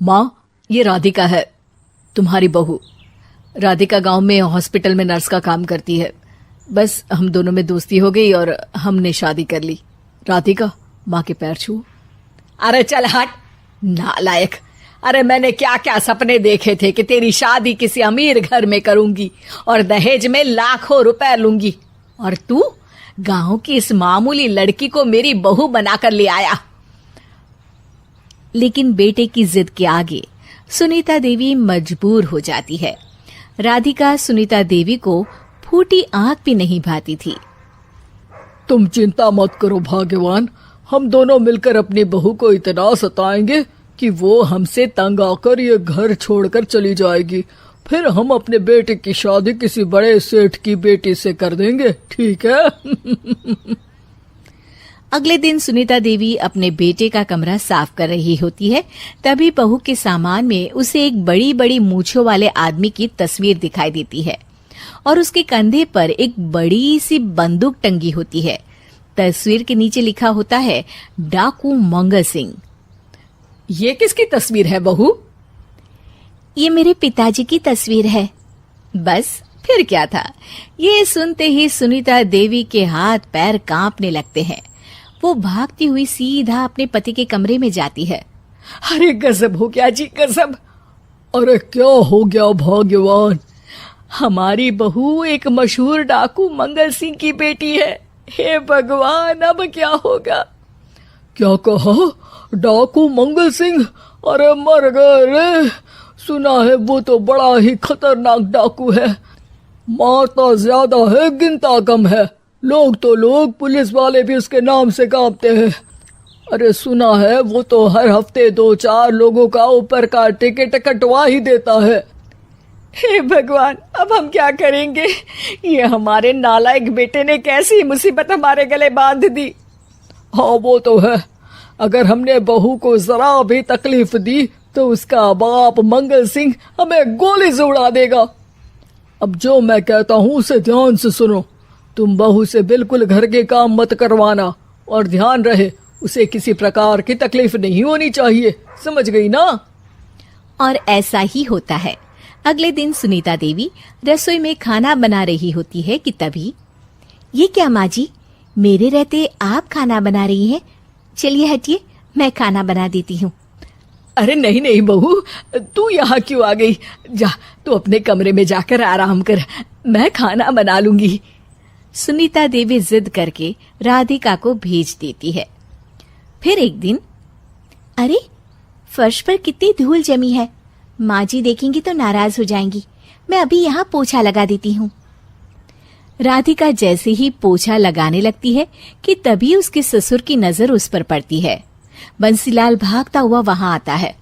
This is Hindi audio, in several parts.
माँ, ये राधिका है, तुम्हारी बहू। राधिका गांव में हॉस्पिटल में नर्स का काम करती है। बस हम दोनों में दोस्ती हो गई और हमने शादी कर ली। राधिका, माँ के पैर छू। अरे चल हट नालायक। अरे मैंने क्या क्या सपने देखे थे कि तेरी शादी किसी अमीर घर में करूंगी और दहेज में लाखों रुपए लूंगी, और तू गांव की इस मामूली लड़की को मेरी बहू बनाकर ले आया। लेकिन बेटे की जिद के आगे सुनीता देवी मजबूर हो जाती है। राधिका सुनीता देवी को फूटी आंख भी नहीं भाती थी। तुम चिंता मत करो भाग्यवान, हम दोनों मिलकर अपनी बहू को इतना सताएंगे कि वो हमसे तंग आकर ये घर छोड़कर चली जाएगी। फिर हम अपने बेटे की शादी किसी बड़े सेठ की बेटी से कर देंगे, ठीक है? अगले दिन सुनीता देवी अपने बेटे का कमरा साफ कर रही होती है। तभी बहू के सामान में उसे एक बड़ी बड़ी मूंछों वाले आदमी की तस्वीर दिखाई देती है और उसके कंधे पर एक बड़ी सी बंदूक टंगी होती है। तस्वीर के नीचे लिखा होता है डाकू मंगल सिंह। ये किसकी तस्वीर है बहू? ये मेरे पिताजी की तस्वीर है। बस फिर क्या था। ये सुनते ही सुनीता देवी के हाथ पैर कांपने लगते हैं। वो भागती हुई सीधा अपने पति के कमरे में जाती है। अरे गजब हो गया जी, गजब। अरे क्या हो गया भाग्यवान? हमारी बहू एक मशहूर डाकू मंगल सिंह की बेटी है। हे भगवान, अब क्या होगा? क्या कहा? डाकू मंगल सिंह? अरे मर गए रे। सुना है वो तो बड़ा ही खतरनाक डाकू है, मारता ज्यादा है गिनता कम है। लोग पुलिस वाले भी उसके नाम से कांपते हैं। अरे सुना है वो तो हर हफ्ते 2-4 लोगों का ऊपर का टिकट कटवा ही देता है। हे भगवान, अब हम क्या करेंगे? ये हमारे नालायक बेटे ने कैसी मुसीबत हमारे गले बांध दी। हाँ वो तो है, अगर हमने बहू को जरा भी तकलीफ दी तो उसका बाप मंगल सिंह हमें गोली से उड़ा देगा। अब जो मैं कहता हूँ उसे ध्यान से सुनो। तुम बहू से बिल्कुल घर के काम मत करवाना, और ध्यान रहे उसे किसी प्रकार की तकलीफ नहीं होनी चाहिए, समझ गई ना? और ऐसा ही होता है। अगले दिन सुनीता देवी रसोई में खाना बना रही होती है कि तभी, ये क्या माँ जी, मेरे रहते आप खाना बना रही हैं? चलिए हटिए, मैं खाना बना देती हूँ। अरे नहीं नहीं बहू, तू यहाँ क्यों आ गई? जा तू अपने कमरे में जाकर आराम कर, मैं खाना बना लूंगी। सुनीता देवी जिद करके राधिका को भेज देती है। फिर एक दिन, अरे फर्श पर कितनी धूल जमी है, माँ जी देखेंगी तो नाराज हो जाएंगी, मैं अभी यहाँ पोछा लगा देती हूँ। राधिका जैसे ही पोछा लगाने लगती है कि तभी उसके ससुर की नजर उस पर पड़ती है। बंसीलाल भागता हुआ वहां आता है।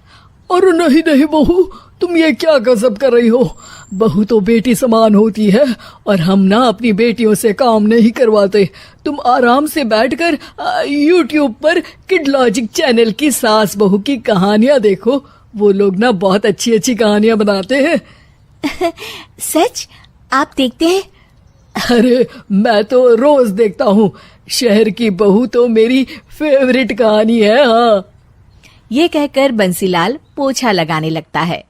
अरे नहीं नहीं बहू, तुम ये क्या गजब कर रही हो? बहू तो बेटी समान होती है और हम ना अपनी बेटियों से काम नहीं करवाते। तुम आराम से बैठकर YouTube पर किड लॉजिक चैनल की सास बहू की कहानियां देखो। वो लोग ना बहुत अच्छी अच्छी कहानियां बनाते हैं। सच? आप देखते हैं? अरे मैं तो रोज देखता हूँ। शहर की बहू तो मेरी फेवरेट कहानी है। हाँ, ये कहकर बंसीलाल पोछा लगाने लगता है।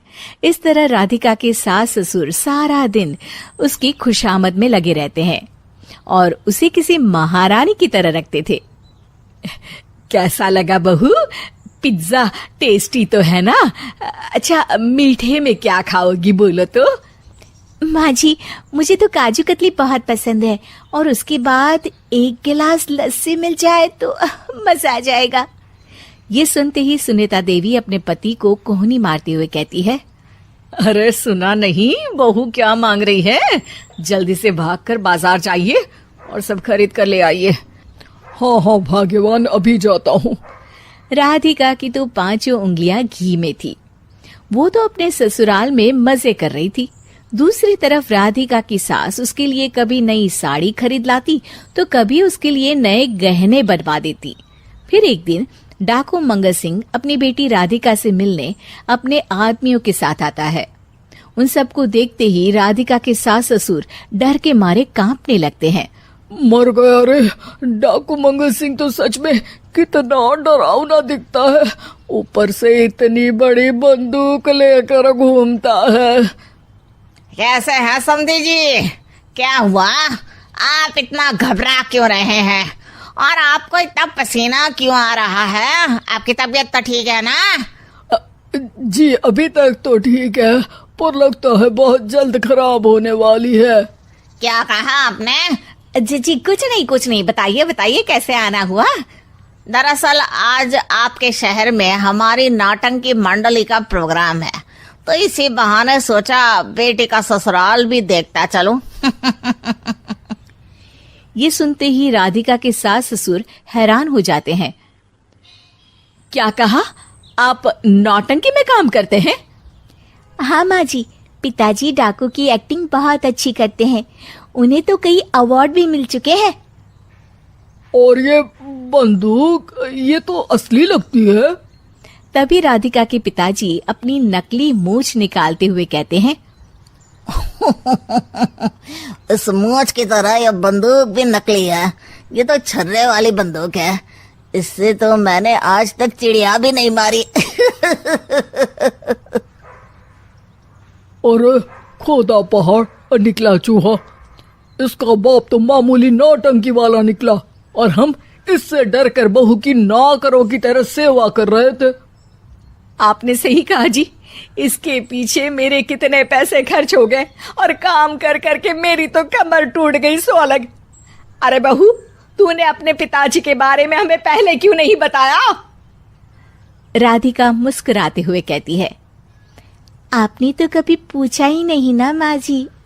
इस तरह राधिका के सास ससुर सारा दिन उसकी खुशामद में लगे रहते हैं और उसे किसी महारानी की तरह रखते थे। कैसा लगा बहू? पिज्जा टेस्टी तो है ना? अच्छा, मीठे में क्या खाओगी बोलो तो? माँ जी, मुझे तो काजू कतली बहुत पसंद है और उसके बाद 1 गिलास लस्सी मिल जाए तो मजा आ जाएगा। ये सुनते ही सुनीता देवी अपने पति को कोहनी मारते हुए कहती है, अरे सुना नहीं, बहू क्या मांग रही है? जल्दी से भागकर बाजार जाइए और सब खरीद कर ले आइए। हाँ हाँ भाग्यवान, अभी जाता हूँ। राधिका की तो 5 उंगलियां घी में थी। वो तो अपने ससुराल में मजे कर रही थी। दूसरी तरफ राधिका की सास उसके लिए कभी नई साड़ी खरीद लाती तो कभी उसके लिए नए गहने बनवा देती। फिर एक दिन डाकू मंगल सिंह अपनी बेटी राधिका से मिलने अपने आदमियों के साथ आता है। उन सबको देखते ही राधिका के सास ससुर डर के मारे कांपने लगते हैं। मर गया रे। डाकू मंगल सिंह तो सच में कितना डरावना दिखता है, ऊपर से इतनी बड़ी बंदूक लेकर घूमता है। कैसे हैं समधी जी? क्या हुआ? आप इतना घबरा क्यों रहे हैं? और आपको इतना पसीना क्यों आ रहा है? आपकी तबीयत तो ठीक है ना? जी अभी तक तो ठीक है, पर लगता है बहुत जल्द खराब होने वाली है। क्या कहा आपने? जी कुछ नहीं, बताइए बताइए कैसे आना हुआ। दरअसल आज आपके शहर में हमारी नाटंकी मंडली का प्रोग्राम है, तो इसी बहाने सोचा बेटी का ससुराल भी देखता चलूं। ये सुनते ही राधिका के सास ससुर हैरान हो जाते हैं। क्या कहा? आप नौटंकी में काम करते हैं? हाँ माँ जी, पिताजी डाकू की एक्टिंग बहुत अच्छी करते हैं, उन्हें तो कई अवार्ड भी मिल चुके हैं। और ये बंदूक, ये तो असली लगती है। तभी राधिका के पिताजी अपनी नकली मूंछ निकालते हुए कहते हैं, इस मूंछ की तरह यह बंदूक भी नकली है। ये तो छर्रे वाली बंदूक है, इससे तो मैंने आज तक चिड़िया भी नहीं मारी। और खोदा पहाड़ निकला चूहा। इसका बाप तो मामूली नौटंकी वाला निकला, और हम इससे डर कर बहू की नौकरों की तरह सेवा कर रहे थे। आपने सही कहा जी, इसके पीछे मेरे कितने पैसे खर्च हो गए, और काम कर करके मेरी तो कमर टूट गई सो अलग। अरे बहू, तूने अपने पिताजी के बारे में हमें पहले क्यों नहीं बताया? राधिका मुस्कुराते हुए कहती है, आपने तो कभी पूछा ही नहीं ना माँ जी।